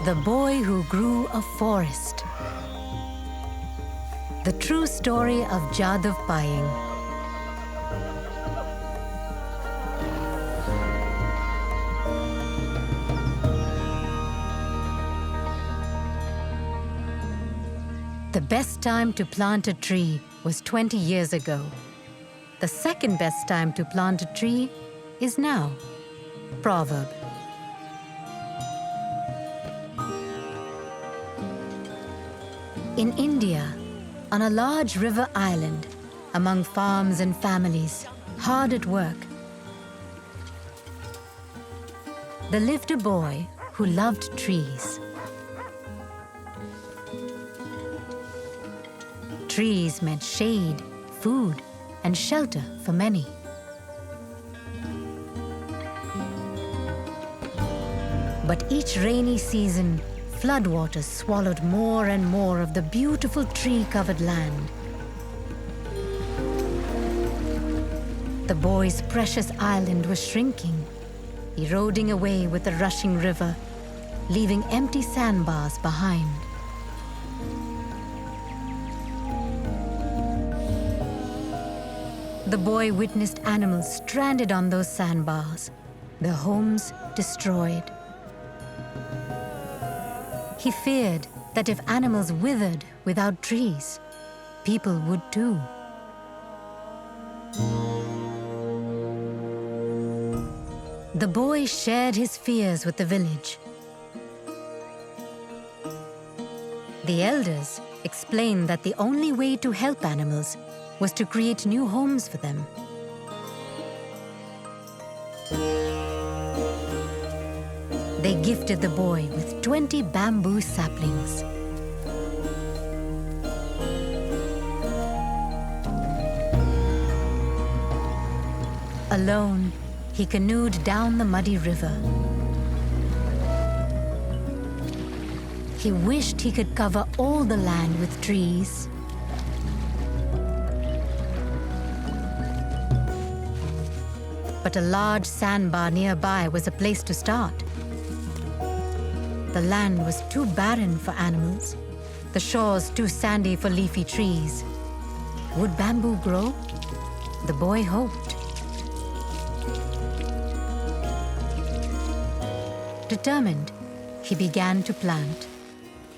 The Boy Who Grew a Forest. The true story of Jadav Payeng. The best time to plant a tree was 20 years ago. The second best time to plant a tree is now. Proverb. In India, on a large river island, among farms and families, hard at work, there lived a boy who loved trees. Trees meant shade, food, and shelter for many. But each rainy season, floodwaters swallowed more and more of the beautiful tree-covered land. The boy's precious island was shrinking, eroding away with the rushing river, leaving empty sandbars behind. The boy witnessed animals stranded on those sandbars, their homes destroyed. He feared that if animals withered without trees, people would too. The boy shared his fears with the village. The elders explained that the only way to help animals was to create new homes for them. They gifted the boy with 20 bamboo saplings. Alone, he canoed down the muddy river. He wished he could cover all the land with trees. But a large sandbar nearby was a place to start. The land was too barren for animals, the shores too sandy for leafy trees. Would bamboo grow? The boy hoped. Determined, he began to plant.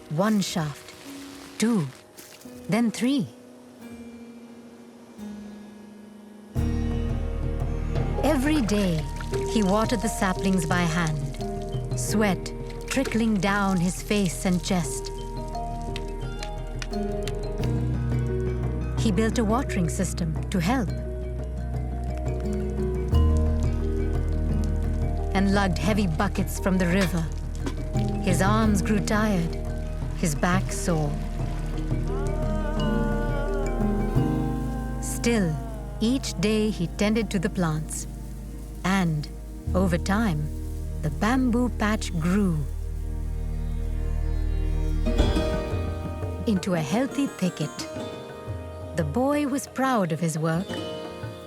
1 shaft, 2, then 3. Every day, he watered the saplings by hand, sweat trickling down his face and chest. He built a watering system to help and lugged heavy buckets from the river. His arms grew tired, his back sore. Still, each day he tended to the plants, and over time, the bamboo patch grew into a healthy thicket. The boy was proud of his work,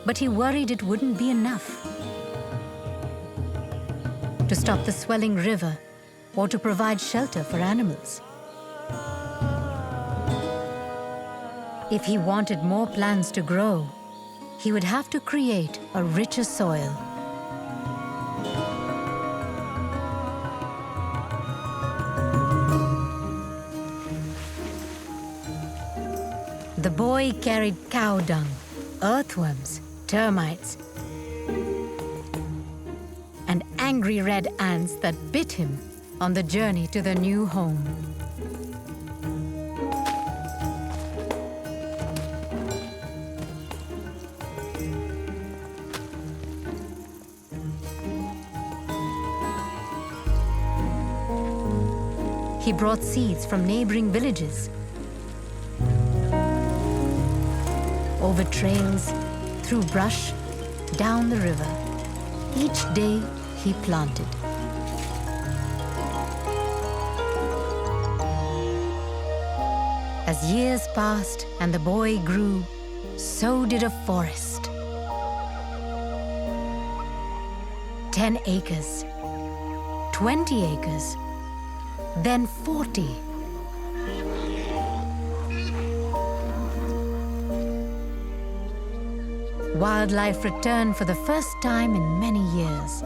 but he worried it wouldn't be enough to stop the swelling river or to provide shelter for animals. If he wanted more plants to grow, he would have to create a richer soil. The boy carried cow dung, earthworms, termites, and angry red ants that bit him on the journey to the new home. He brought seeds from neighboring villages, over trails, through brush, down the river. Each day he planted. As years passed and the boy grew, so did a forest. 10 acres, 20 acres, then 40. Wildlife returned for the first time in many years.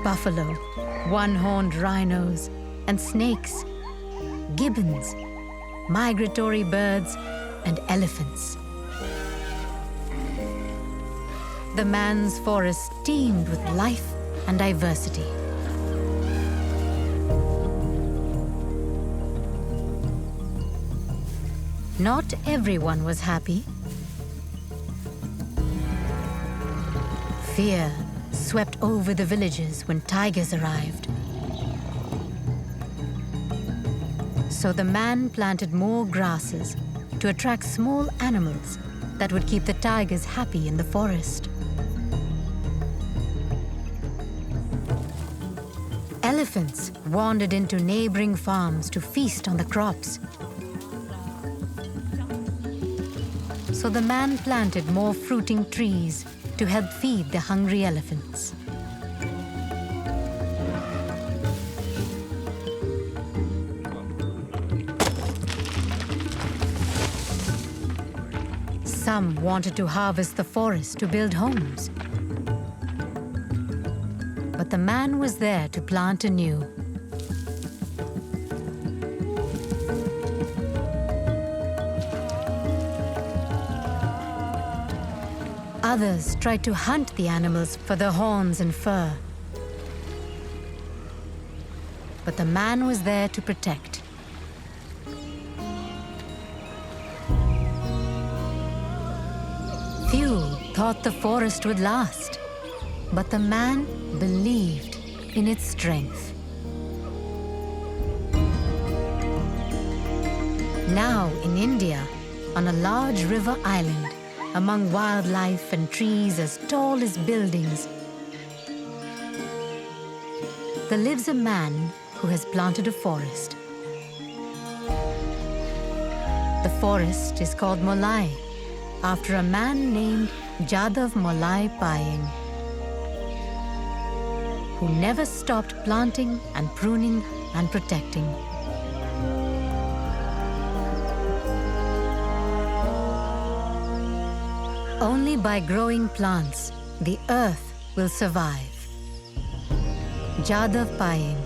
Buffalo, one-horned rhinos, and snakes, gibbons, migratory birds, and elephants. The man's forest teemed with life and diversity. Not everyone was happy. Fear swept over the villages when tigers arrived. So the man planted more grasses to attract small animals that would keep the tigers happy in the forest. Elephants wandered into neighboring farms to feast on the crops. So the man planted more fruiting trees to help feed the hungry elephants. Some wanted to harvest the forest to build homes. But the man was there to plant anew. Others tried to hunt the animals for their horns and fur. But the man was there to protect. Few thought the forest would last, but the man believed in its strength. Now in India, on a large river island, among wildlife and trees as tall as buildings, there lives a man who has planted a forest. The forest is called Molai, after a man named Jadav Payeng, who never stopped planting and pruning and protecting. Only by growing plants, the earth will survive. Jadav Payeng.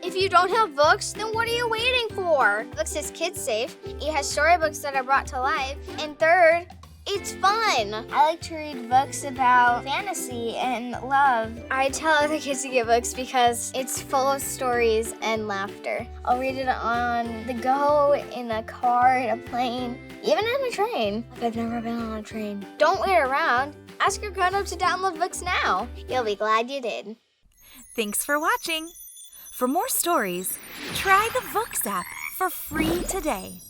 If you don't have Vooks, then what are you waiting for? Vooks is kid safe, it has storybooks that are brought to life, and third, it's fun. I like to read books about fantasy and love. I tell other kids to get books because it's full of stories and laughter. I'll read it on the go, in a car, in a plane, even in a train. I've never been on a train. Don't wait around. Ask your grown-up to download Vooks now. You'll be glad you did. Thanks for watching. For more stories, try the Vooks app for free today.